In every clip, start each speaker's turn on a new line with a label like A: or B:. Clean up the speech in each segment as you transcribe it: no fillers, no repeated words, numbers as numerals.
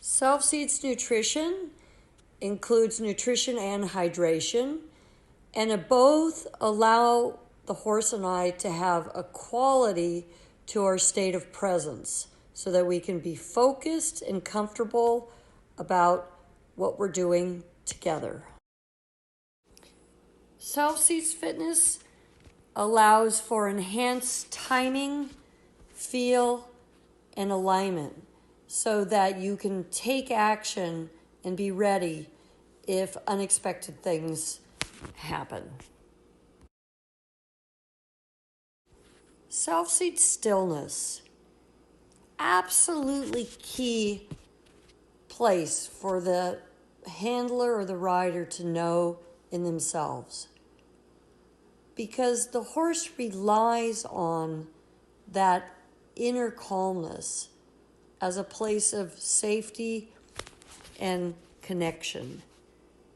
A: Selfseeds nutrition includes nutrition and hydration, and it both allow the horse and I to have a quality to our state of presence so that we can be focused and comfortable about what we're doing together. Selfseeds fitness allows for enhanced timing, feel, and alignment so that you can take action and be ready if unexpected things happen. Self-seat stillness, absolutely key place for the handler or the rider to know in themselves, because the horse relies on that inner calmness as a place of safety and connection,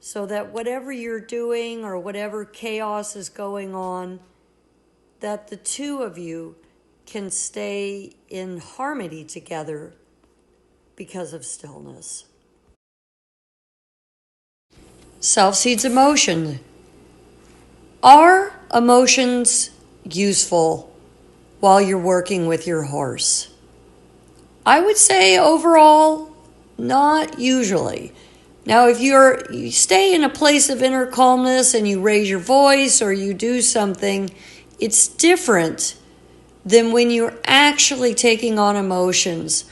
A: so that whatever you're doing or whatever chaos is going on, that the two of you can stay in harmony together because of stillness. Self-seeds emotion. Are emotions useful while you're working with your horse? I would say overall, not usually. Now, if you stay in a place of inner calmness and you raise your voice or you do something, it's different than when you're actually taking on emotions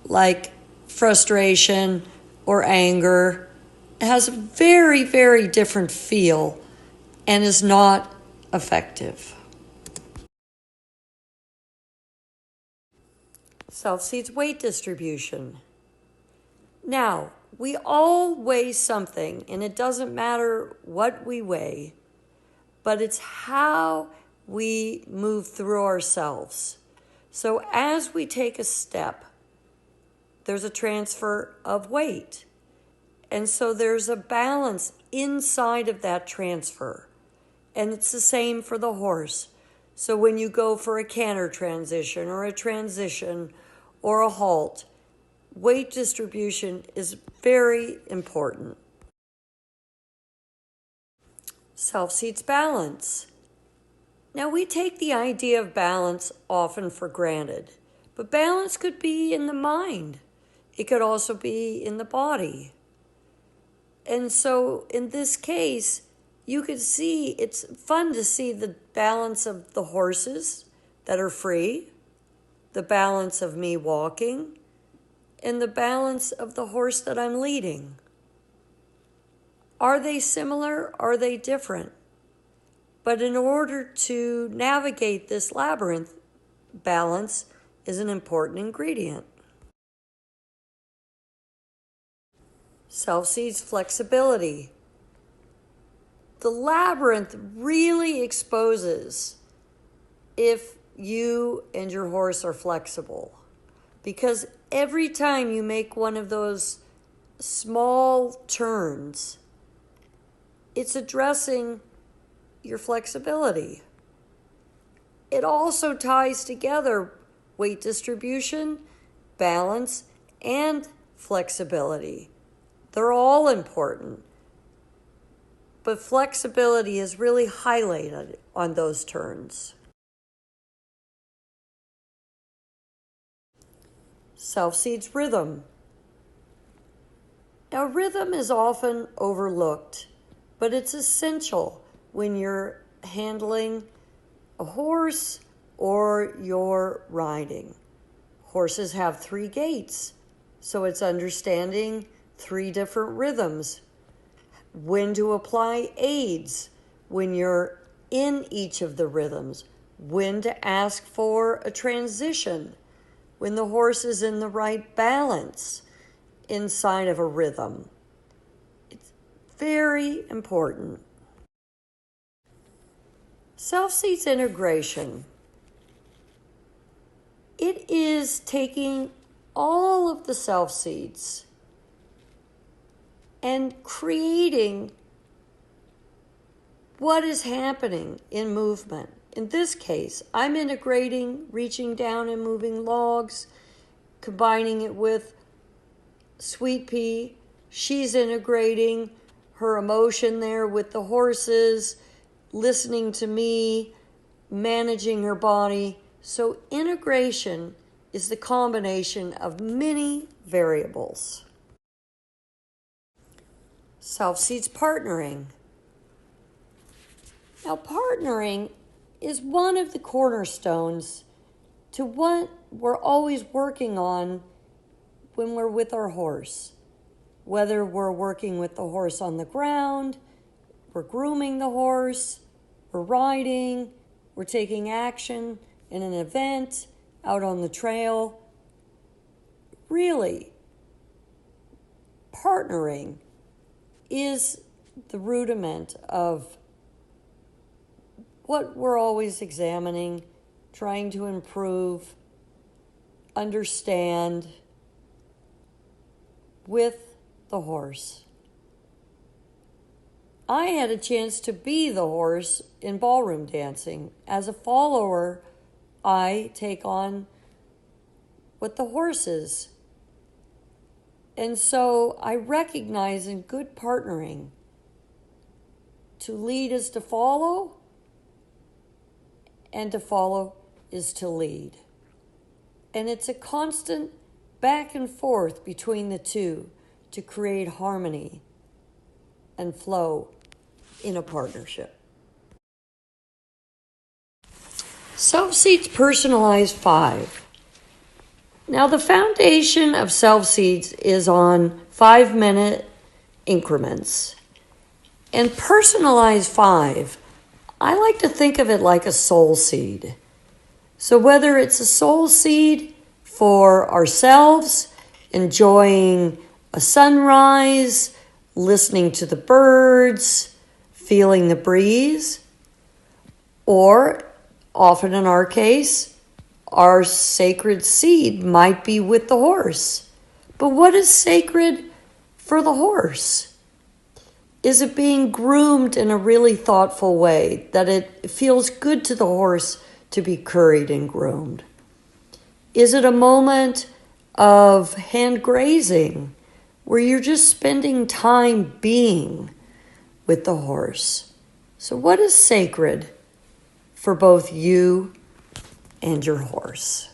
A: like frustration or anger. It has a very, very different feel and is not effective. Self-seeds weight distribution. Now, we all weigh something, and it doesn't matter what we weigh, but it's how we move through ourselves. So as we take a step, there's a transfer of weight. And so there's a balance inside of that transfer. And it's the same for the horse. So when you go for a canter transition or a transition or a halt, weight distribution is very important. Self-seeds balance. Now, we take the idea of balance often for granted, but balance could be in the mind. It could also be in the body. And so in this case, you could see, it's fun to see the balance of the horses that are free, the balance of me walking, and the balance of the horse that I'm leading. Are they similar? Are they different? But in order to navigate this labyrinth, balance is an important ingredient. Self-seeds flexibility. The labyrinth really exposes if you and your horse are flexible, because every time you make one of those small turns, it's addressing your flexibility. It also ties together weight distribution, balance, and flexibility. They're all important, but flexibility is really highlighted on those turns. Self-seeds rhythm. Now, rhythm is often overlooked, but it's essential when you're handling a horse or you're riding. Horses have 3 gaits, so it's understanding 3 different rhythms. When to apply aids when you're in each of the rhythms. When to ask for a transition when the horse is in the right balance inside of a rhythm. It's very important. Self-seeds integration. It is taking all of the self-seeds and creating what is happening in movement. In this case, I'm integrating reaching down and moving logs, combining it with Sweet Pea, she's integrating her emotion there with the horses, listening to me, managing her body. So integration is the combination of many variables. Selfseeds partnering. Now, partnering is one of the cornerstones to what we're always working on when we're with our horse. Whether we're working with the horse on the ground, we're grooming the horse, we're riding, we're taking action in an event, out on the trail. Really, partnering is the rudiment of what we're always examining, trying to improve, understand with the horse. I had a chance to be the horse in ballroom dancing. As a follower, I take on what the horse is. And so I recognize in good partnering, to lead is to follow, and to follow is to lead. And it's a constant back and forth between the two to create harmony and flow in a partnership. Selfseeds Personalized 5. Now, the foundation of Selfseeds is on 5-minute increments. And Personalized 5, I like to think of it like a soul seed. So whether it's a soul seed for ourselves, enjoying a sunrise, listening to the birds, feeling the breeze, or often in our case, our sacred seed might be with the horse. But what is sacred for the horse? Is it being groomed in a really thoughtful way, that it feels good to the horse to be curried and groomed? Is it a moment of hand grazing where you're just spending time being with the horse? So what is sacred for both you and your horse?